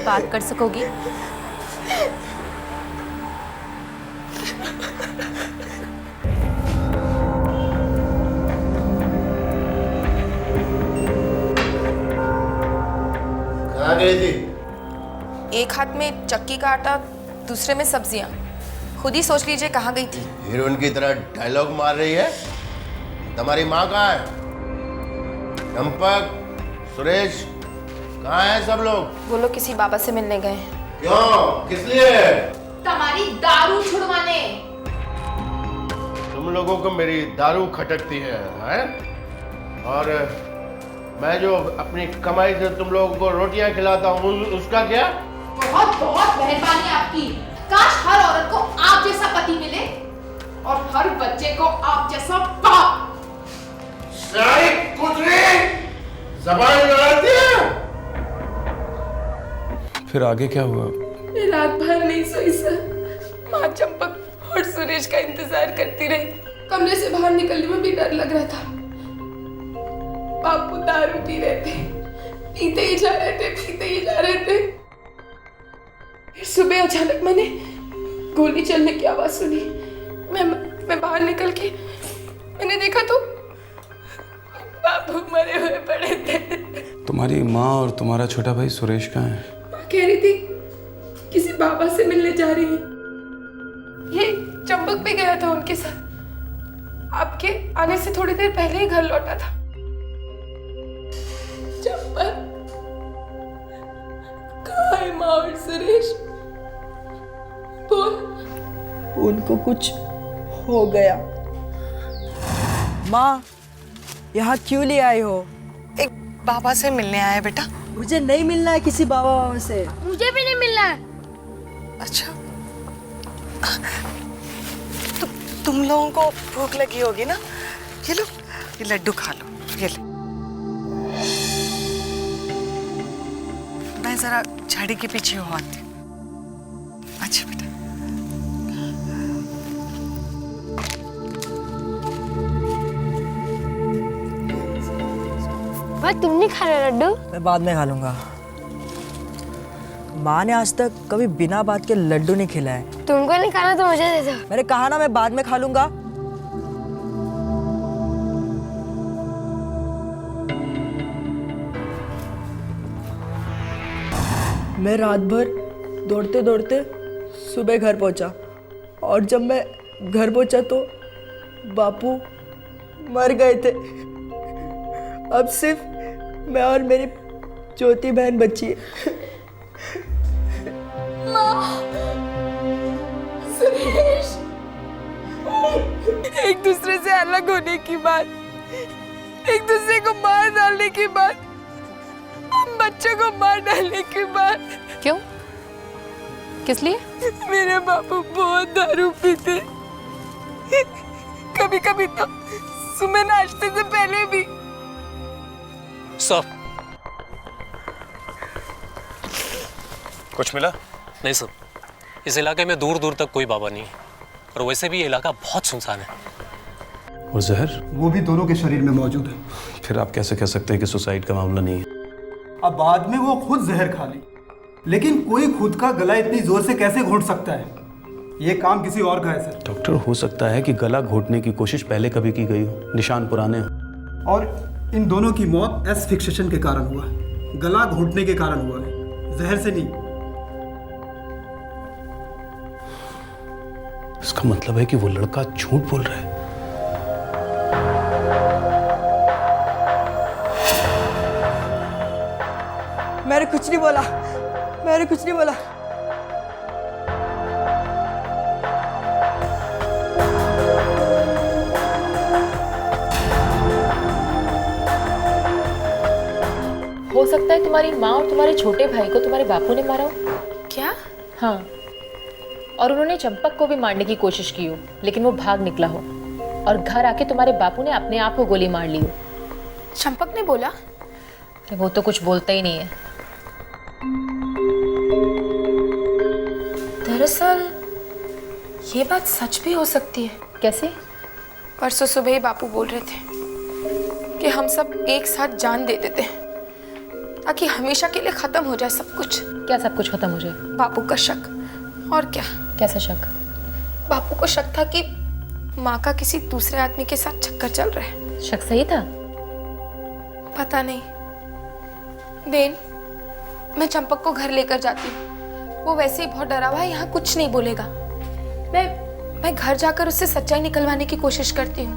बात कर सकोगी? कहाँ गई थी? एक हाथ में चक्की का आटा, दूसरे में सब्जियां। खुद ही सोच लीजिए कहाँ गई थी। हीरोइन की तरह डायलॉग मार रही है। तुम्हारी माँ कहाँ है? चंपक, सुरेश, कहाँ हैं सब लोग? वो लोग किसी बाबा से मिलने गए हैं। क्यों? किस लिए? तुम्हारी दारू छुड़वाने। तुम लोगों को मेरी दारू खटकती है, हैं? और मैं जो अपनी कमाई से तुम लोगों को रोटियां खिलाता हूँ उसका क्या? बहुत बहुत मेहरबानी आपकी। काश हर औरत को आप जैसा पति मिले और हर बच्चे को आप जैसा बाप। सारी कुतरी ज़बान लड़ाती है। फिर आगे क्या हुआ? मैं रात भर नहीं सोई सर। माँ चंपक और सुरेश का इंतजार करती रही। कमरे से बाहर निकलने में भी डर लग रहा था। बापू दारू पी रहे थे, पीते ही जा रहे थे, पीते ही जा रहे थे। फिर सुबह अचानक मैंने गोली चलने की आवाज सुनी। मैं बाहर निकल के मैंने देखा तो बापू मरे हुए पड़े थे। तुम्हारी माँ और तुम्हारा छोटा भाई सुरेश कहाँ है? माँ कह रही थी किसी बाबा से मिलने जा रही है। ये चंपक भी गया था उनके साथ। आपके आने से थोड़ी देर पहले ही घर लौटा था। चंपक कहाँ है माँ और सुरेश? बोल। उनको कुछ हो गया। माँ, यहाँ क्यों ले आई हो? एक बाबा से मिलने आया बेटा। मुझे नहीं मिलना है किसी बाबा से। मुझे भी नहीं मिलना है। अच्छा, तुम लोगों को भूख लगी होगी ना? ये लो, ये लड्डू खा लो। ये ले। मैं जरा झाड़ी के पीछे हो आती हूँ। अच्छा बेटा। भाई तुम नहीं खा रहे लड्डू? मैं बाद में खा लूंगा। माँ ने आज तक कभी बिना बात के लड्डू नहीं खिलाए। तुमको नहीं खाना तो मुझे दे दो। मैंने कहा ना मैं बाद में खा लूंगा। मैं रात भर दौड़ते दौड़ते सुबह घर पहुंचा और जब मैं घर पहुंचा तो बापू मर गए थे। अब सिर्फ मैं और मेरी छोटी बहन बची है। सुरेश, एक दूसरे से अलग होने की बात, एक दूसरे को मार डालने की बात, हम बच्चों को मार डालने की बात। क्यों? किस लिए? मेरे बापू बहुत दारू पीते, कभी कभी तो सुबह नाश्ते से पहले भी। सर, कुछ मिला? नहीं सर, इस इलाके में दूर दूर तक कोई बाबा नहीं है और वैसे भी ये इलाका बहुत सुनसान है। और जहर? वो भी दोनों के शरीर में मौजूद है। फिर आप कैसे कह सकते हैं कि सुसाइड का मामला नहीं है? अब बाद में वो खुद जहर खा ली, लेकिन कोई खुद का गला इतनी जोर से कैसे घोंट सकता है? ये काम किसी और का है सर। डॉक्टर, हो सकता है कि गला घोटने की कोशिश पहले कभी की गई हो, निशान पुराने हो। और इन दोनों की मौत एस्फिक्सेशन के कारण हुआ है, गला घोटने के कारण हुआ है, जहर से नहीं। इसका मतलब है कि वो लड़का झूठ बोल रहा है। मैंने कुछ नहीं बोला, मैंने कुछ नहीं बोला। हो सकता है तुम्हारी माँ और तुम्हारे छोटे भाई को तुम्हारे बापू ने मारा हो। क्या? हाँ, और उन्होंने चंपक को भी मारने की कोशिश की हो, लेकिन वो भाग निकला हो और घर आके तुम्हारे बापू ने अपने आप को गोली मार ली हो। चंपक ने बोला? वो तो कुछ बोलता ही नहीं है। दरअसल ये बात सच भी हो सकती है। कैसे? परसों सुबह ही बापू बोल रहे थे कि हम सब एक साथ जान दे देते हैं, ताकि हमेशा के लिए खत्म हो जाए सब कुछ। क्या सब कुछ खत्म हो जाए? बापू का शक। और क्या? कैसा शक? बापू को शक था कि माँ का किसी दूसरे आदमी के साथ चक्कर चल रहा है। शक सही था? पता नहीं बेन, मैं चंपक को घर लेकर जाती हूँ। वो वैसे ही बहुत डरा हुआ है, यहाँ कुछ नहीं बोलेगा। मैं घर जाकर उससे सच्चाई निकलवाने की कोशिश करती हूँ।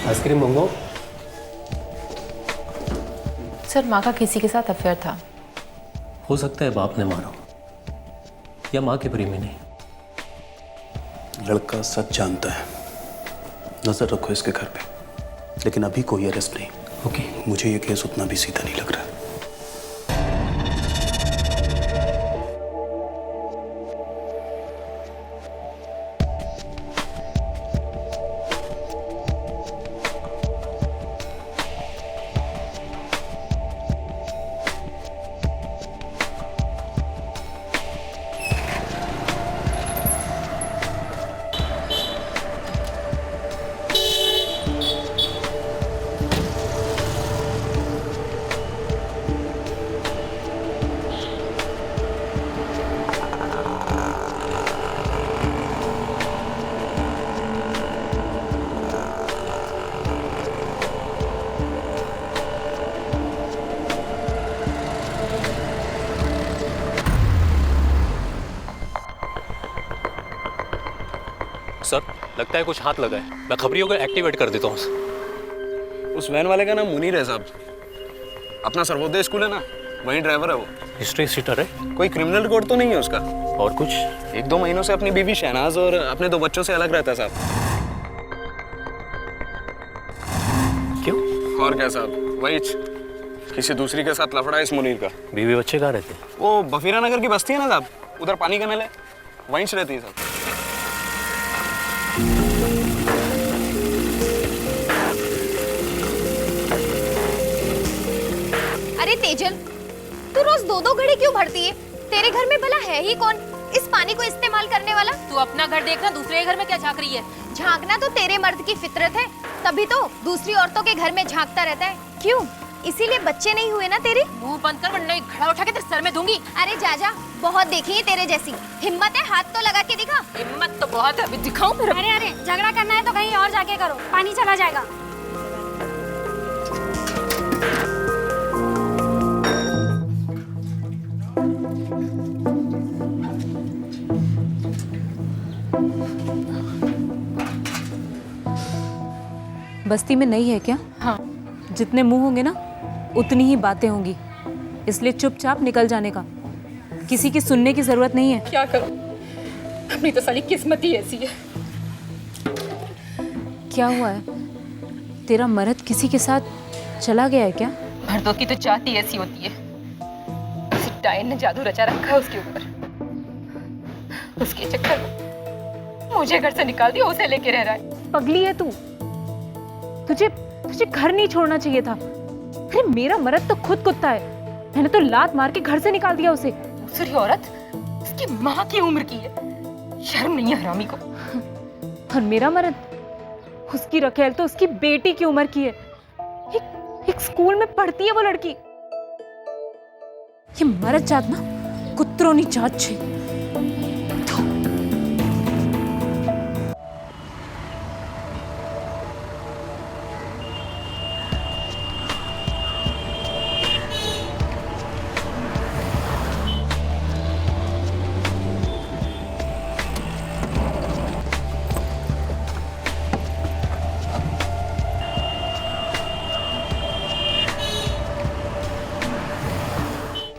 आइसक्रीम मंगाओ। सर, माँ का किसी के साथ अफेयर था। हो सकता है बाप ने मारा या माँ के प्रेमी नहीं। लड़का सच जानता है। नजर रखो इसके घर पे, लेकिन अभी कोई अरेस्ट नहीं। ओके। मुझे ये केस उतना भी सीधा नहीं लग रहा। सर, लगता है कुछ हाथ लगा है। मैं खबरियों को एक्टिवेट कर देता हूँ। उस वैन वाले का नाम मुनीर है साहब। अपना सर्वोदय स्कूल है ना, वहीं ड्राइवर है वो। हिस्ट्री सीटर है? कोई क्रिमिनल रिकॉर्ड तो नहीं है उसका? और कुछ? 1-2 महीनों से अपनी बीवी शहनाज और अपने 2 बच्चों से अलग रहता है साहब। क्यों? और क्या साहब, वही किसी दूसरी के साथ लफड़ा है इस मुनीर का। बीवी बच्चे कहाँ रहते? वो बफीरा नगर की बस्ती है ना साहब, उधर पानी का नल है, वहीं से रहती है साहब। अरे तेजल, तू रोज 2-2 घड़े क्यों भरती है? तेरे घर में भला है ही कौन इस पानी को इस्तेमाल करने वाला? तू अपना घर देखना, दूसरे घर में क्या झांक रही है? झांकना तो तेरे मर्द की फितरत है, तभी तो दूसरी औरतों के घर में झांकता रहता है। क्यों? इसीलिए बच्चे नहीं हुए ना तेरे? मुंह बंद कर, वरना एक घड़ा उठा के तेरे सर में दूंगी। अरे जाजा, बहुत देखी है तेरे जैसी। हिम्मत है, हाथ तो लगा के दिखा। हिम्मत तो बहुत है, अभी दिखाऊं फिर। अरे अरे, झगड़ा करना है तो कहीं और जाके करो, पानी चला जाएगा। बस्ती में नहीं है क्या? हाँ। जितने मुंह होंगे ना उतनी ही बातें होंगी, इसलिए चुपचाप निकल जाने का। किसी की सुनने की जरूरत नहीं है। क्या करूं, अपनी तो साली किस्मत ही ऐसी है। क्या हुआ है? तेरा मर्द किसी के साथ चला गया है क्या? मर्दों की तो चाहत ही ऐसी होती है। किसी डायन ने जादू रचा रखा है उसके ऊपर। उसके चक्कर में मुझे घर से निकाल दिया, उसे लेके रह रहा है। पगली है तू। तुझे घर नहीं छोड़ना चाहिए था। अरे मेरा मर्द तो खुद कुत्ता है, मैंने तो लात मार के घर से निकाल दिया उसे। दूसरी औरत उसकी माँ की उम्र की है, शर्म नहीं है हरामी को। और मेरा मर्द, उसकी रखेल तो उसकी बेटी की उम्र की है। एक स्कूल में पढ़ती है वो लड़की। ये मर्द जात ना कुत्रों नी जात छे।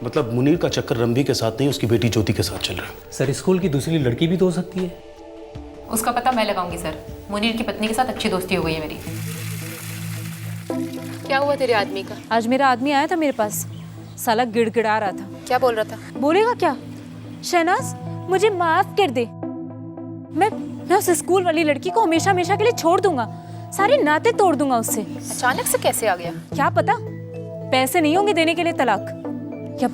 मतलब मुनीर का चक्कर रंभी के साथ नहीं, उसकी बेटी ज्योति के साथ चल रहा है। सर, स्कूल की दूसरी लड़की भी तो हो सकती है। उसका पता मैं लगाऊंगी सर। मुनीर की पत्नी के साथ अच्छी दोस्ती हो गई है मेरी। क्या हुआ तेरे आदमी का? आज मेरा आदमी आया था मेरे पास, साला गिड़गिड़ा रहा था। क्या बोल रहा था? बोलेगा क्या? शहनाज, मुझे माफ कर दे। मैं उस स्कूल वाली लड़की को हमेशा हमेशा के लिए छोड़ दूंगा, सारे नाते तोड़ दूंगा उससे। अचानक से कैसे आ गया? क्या पता, पैसे नहीं होंगे देने के लिए तलाक, या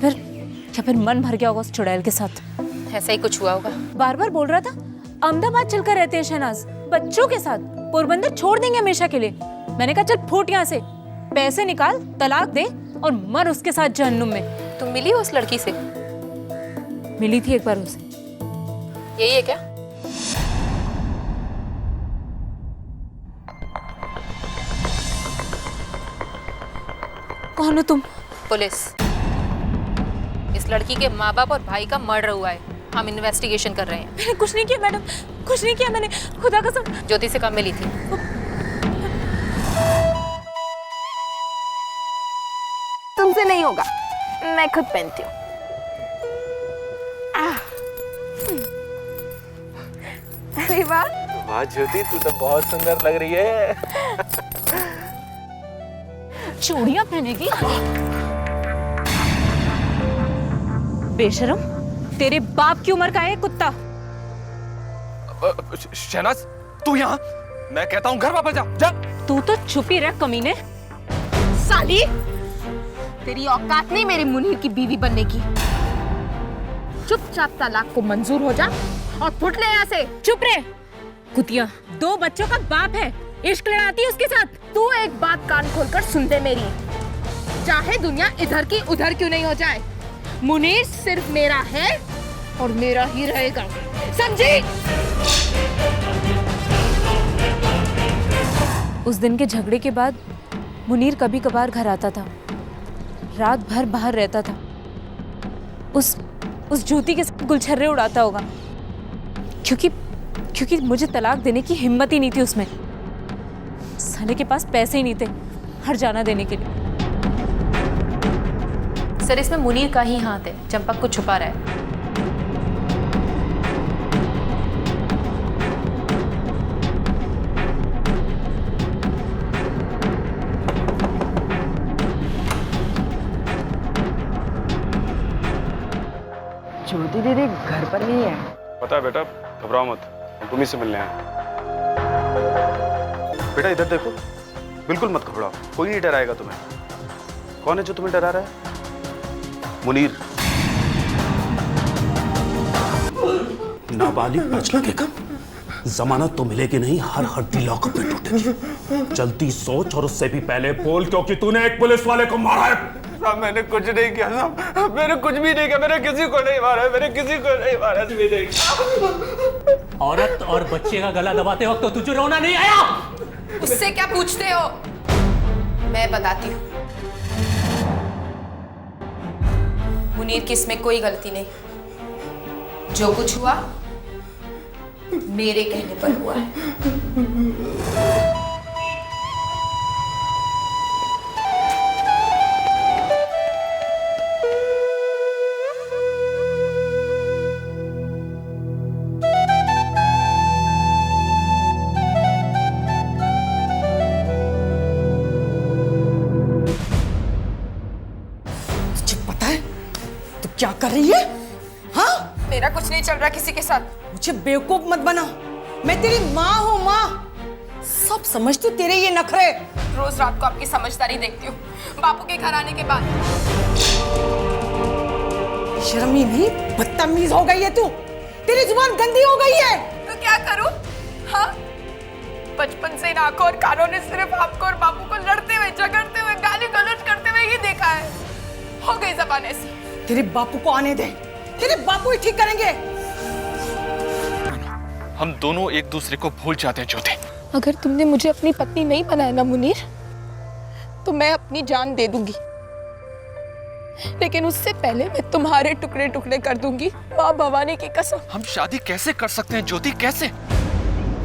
फिर मन भर गया होगा उस चुड़ैल के साथ। ऐसा ही कुछ हुआ होगा। बार बार बोल रहा था अहमदाबाद चलकर रहते हैं शहनाज, बच्चों के साथ, पोरबंदर छोड़ देंगे हमेशा के लिए। मैंने कहा चल फूट यहाँ से, पैसे निकाल, तलाक दे और मर उसके साथ जहन्नुम में। तुम मिली हो उस लड़की से? मिली थी एक बार उसे। यही है क्या? कौन हो तुम? पुलिस। इस लड़की के माँ बाप और भाई का मर्डर हुआ है, हम इन्वेस्टिगेशन कर रहे हैं। मैंने कुछ नहीं किया मैडम, कुछ नहीं किया मैंने, खुदा कसम। ज्योति से कब मिली थी? तुमसे नहीं होगा, मैं खुद पहनती हूँ। अरे वाह, वाह ज्योति, तू तो बहुत सुंदर लग रही है। चूड़ियां पहनेगी? बेशरम, तेरे बाप की उम्र का है कुत्ता। शहनाज, तू यहाँ? मैं कहता हूँ घर वापस जा, जा। तू तो छुपी रह कमीने। साली, तेरी औकात नहीं मेरे मुनीर की बीवी बनने की। चुपचाप तलाक को मंजूर हो जा और फुट ले यहाँ से। चुप रहे कुतिया, 2 बच्चों का बाप है, इश्क लड़ाती है उसके साथ। तू एक बात कान खोलकर सुन दे मेरी, चाहे दुनिया इधर की उधर क्यों नहीं हो जाए, मुनीर सिर्फ मेरा है और मेरा ही रहेगा, समझी? उस दिन के झगड़े के बाद मुनीर कभी कभार घर आता था, रात भर बाहर रहता था। उस ज्योति के साथ गुलछर्रे उड़ाता होगा, क्योंकि मुझे तलाक देने की हिम्मत ही नहीं थी उसमें। साले के पास पैसे ही नहीं थे हर जाना देने के लिए। सर, इसमें मुनीर का ही हाथ है, चंपक कुछ छुपा रहा है। ज्योति दीदी घर पर नहीं है। पता है बेटा, घबराओ मत, हम तुम्ही से मिलने आए। बेटा इधर देखो, बिल्कुल मत घबराओ, कोई नहीं डराएगा तुम्हें। कौन है जो तुम्हें डरा रहा है? मुनीर। नाबालिग बचना के कम, जमानत तो मिलेगी नहीं, हर हड्डी लॉकअप में टूटेगी। जल्दी सोच और उससे भी पहले बोल, क्योंकि तूने एक पुलिस वाले को मारा है। साहब मैंने कुछ नहीं किया साहब, मैंने कुछ भी नहीं किया, मैंने किसी को नहीं मारा, मैंने किसी को नहीं मारा। औरत और बच्चे का गला दबाते वक्त तो तुझे रोना नहीं आया? उससे क्या पूछते हो? मैं बताती हूँ, मुनीर की इसमें कोई गलती नहीं, जो कुछ हुआ मेरे कहने पर हुआ है। क्या कर रही है? हाँ? मेरा कुछ नहीं चल रहा किसी के साथ। मुझे बेवकूफ मत बना, मैं तेरी माँ हूँ माँ, सब समझती हूँ तेरे ये नखरे। रोज रात को आपकी समझदारी देखती हूँ, बापू के घर आने के बाद। शर्म ही नहीं, बदतमीज हो गई है तू, तेरी जुबान गंदी हो गई है। तो क्या करूँ? हाँ, बचपन से इन आंखों और कानों ने सिर्फ आपको और बापू को लड़ते हुए, झगड़ते हुए, गाली गलौज करते हुए ही देखा है। हो गई ज़बान ऐसी। तेरे बापू को आने दे, तेरे बापू ही ठीक करेंगे। हम दोनों एक दूसरे को भूल जाते हैं ज्योति। अगर तुमने मुझे अपनी पत्नी नहीं बनाया ना मुनीर, तो मैं अपनी जान दे दूंगी, लेकिन उससे पहले मैं तुम्हारे टुकड़े टुकड़े कर दूंगी, माँ भवानी की कसम। हम शादी कैसे कर सकते हैं ज्योति, कैसे?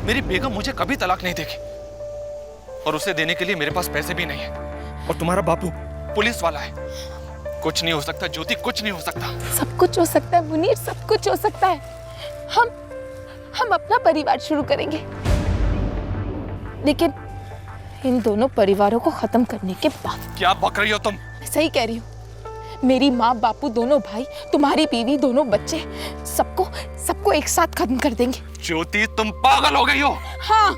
मेरी बेगम मुझे कभी तलाक नहीं देगी, और उसे देने के लिए मेरे पास पैसे भी नहीं है, और तुम्हारा बापू पुलिस वाला है। कुछ नहीं हो सकता ज्योति, कुछ नहीं हो सकता। सब कुछ हो सकता है मुनीर, सब कुछ हो सकता है। हम अपना परिवार शुरू करेंगे, लेकिन इन दोनों परिवारों को खत्म करने के बाद। क्या बक रही हो तुम? सही कह रही हूँ, मेरी माँ, बापू, दोनों भाई, तुम्हारी बीवी, दोनों बच्चे, सबको एक साथ खत्म कर देंगे। ज्योति तुम पागल हो गई हो। हाँ,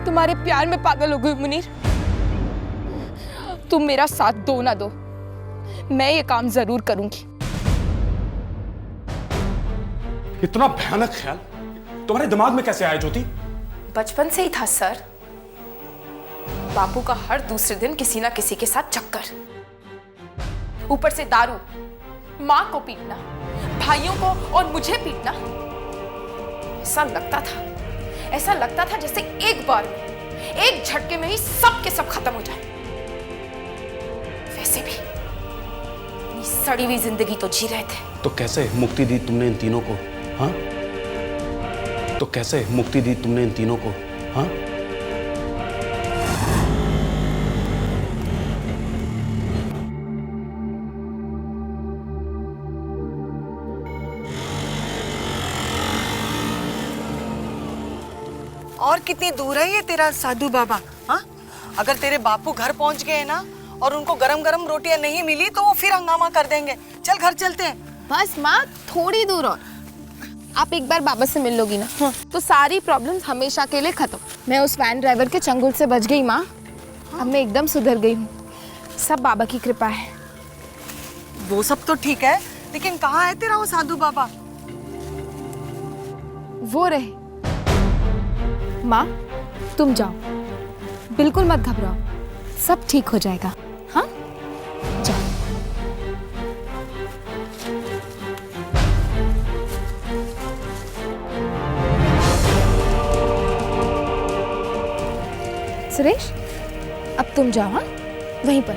तुम्हारे प्यार में पागल हो गई मुनीर। तुम मेरा साथ दो ना दो, मैं ये काम जरूर करूंगी। इतना भयानक ख्याल तुम्हारे दिमाग में कैसे आया ज्योति? बचपन से ही था सर। बापू का हर दूसरे दिन किसी ना किसी के साथ चक्कर, ऊपर से दारू, माँ को पीटना, भाइयों को और मुझे पीटना। ऐसा लगता था जैसे एक बार में, एक झटके में ही सब के सब खत्म हो जाए। वैसे भी अपनी सड़ी हुई जिंदगी तो जी रहे थे। तो कैसे मुक्ति दी तुमने इन तीनों को? हाँ, तो कैसे मुक्ति दी तुमने इन तीनों को? हाँ, और कितनी दूर है ये तेरा साधु बाबा? हाँ, अगर तेरे बापू घर पहुंच गए ना और उनको गरम गरम रोटियां नहीं मिली तो वो फिर हंगामा कर देंगे। चल घर चलते हैं। बस माँ, थोड़ी दूर और। आप एक बार बाबा से मिल लोगी ना, हाँ, तो सारी प्रॉब्लम्स हमेशा के लिए खत्म। मैं उस वैन ड्राइवर के चंगुल से बच गई माँ। अब मैं एकदम सुधर गई हूँ। सब बाबा की कृपा है। वो सब तो ठीक है, लेकिन कहाँ है तेरा वो साधु बाबा? वो रहे। माँ, तुम जाओ, बिल्कुल मत घबराओ, सब ठीक हो जाएगा। हाँ, जाओ। सुरेश, अब तुम जाओ। हाँ, वहीं पर।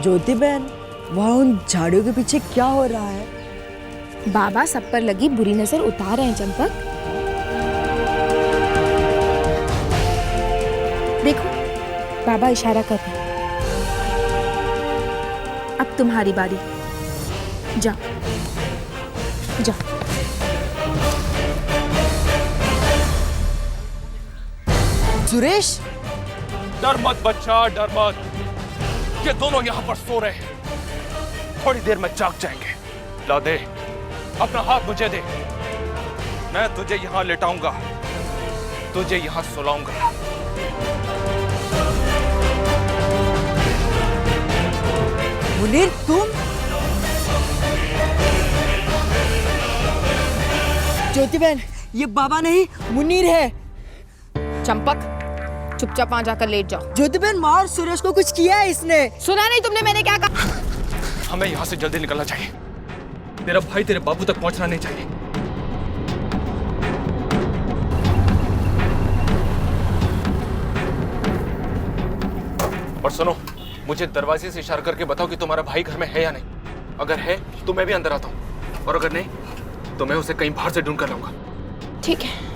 ज्योति बहन, वहाँ उन झाड़ियों के पीछे क्या हो रहा है? बाबा सब पर लगी बुरी नजर उतार रहे हैं चंपक। देखो, बाबा इशारा कर रहे हैं। अब तुम्हारी बारी। जाओ जाओ। सुरेश, डर मत बच्चा, डर मत। ये दोनों यहाँ पर सो रहे हैं, थोड़ी देर में जाग जाएंगे। ला दे अपना हाथ, मुझे दे। मैं तुझे यहाँ लेटाऊंगा, तुझे यहाँ सुलाऊंगा। मुनीर, तुम? ज्योति बहन, ये बाबा नहीं मुनीर है। चंपक, चुपचाप वहां जाकर लेट जाओ। ज्योति बहन, माँ और सुरेश को कुछ किया है इसने। सुना नहीं तुमने मैंने क्या कहा? हमें यहाँ से जल्दी निकलना चाहिए। तेरा भाई तेरे बाबू तक पहुंचना नहीं चाहिए। और सुनो, मुझे दरवाजे से इशारा करके बताओ कि तुम्हारा भाई घर में है या नहीं। अगर है तो मैं भी अंदर आता हूँ, और अगर नहीं तो मैं उसे कहीं बाहर से ढूंढ कर लाऊंगा। ठीक है।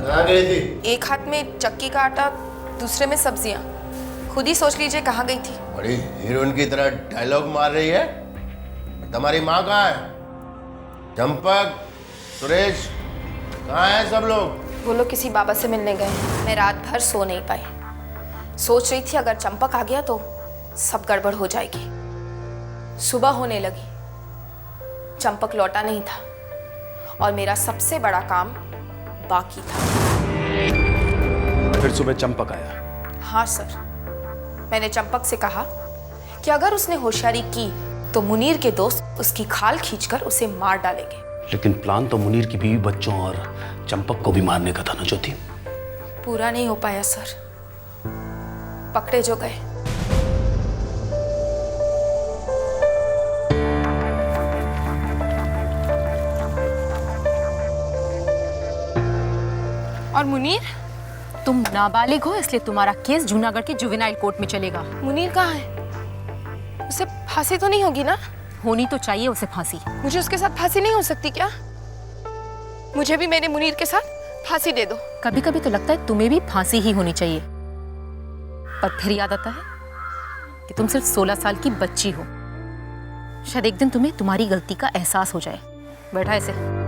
कहाँ गई थी? एक हाथ में चक्की का आटा, दूसरे में सब्जियां। खुद ही सोच लीजिए कहाँ गई थी। बड़ी हीरोइन की तरह डायलॉग मार रही है। तुम्हारी माँ कहाँ है? चंपक, सुरेश, कहाँ हैं सब लोग? वो लोग किसी बाबा से मिलने गए। मैं रात भर सो नहीं पाई। सोच रही थी अगर चंपक आ गया तो सब गड़बड़ हो जाएगी। सुबह होने लगी, चंपक लौटा नहीं था और मेरा सबसे बड़ा काम बाकी था। फिर सुबह चंपक आया? हाँ सर, मैंने चंपक से कहा कि अगर उसने होशियारी की तो मुनीर के दोस्त उसकी खाल खींचकर उसे मार डालेंगे। लेकिन प्लान तो मुनीर की बीवी, बच्चों और चंपक को भी मारने का था ना ज्योति? पूरा नहीं हो पाया सर। पकड़े जो गए। और मुनीर? तुम नाबालिग हो, इसलिए तुम्हारा केस जूनागढ़ के जुवेनाइल कोर्ट में चलेगा। मुनीर कहाँ है? उसे फांसी तो नहीं होगी ना? होनी तो चाहिए उसे फांसी। मुझे उसके साथ फांसी नहीं हो सकती क्या? मुझे भी मेरे मुनीर के साथ फांसी दे दो। कभी कभी तो लगता है तुम्हें भी फांसी ही होनी चाहिए, पर फिर याद आता है कि तुम सिर्फ 16 साल की बच्ची हो। शायद एक दिन तुम्हें तुम्हारी गलती का एहसास हो जाए। बैठा ऐसे।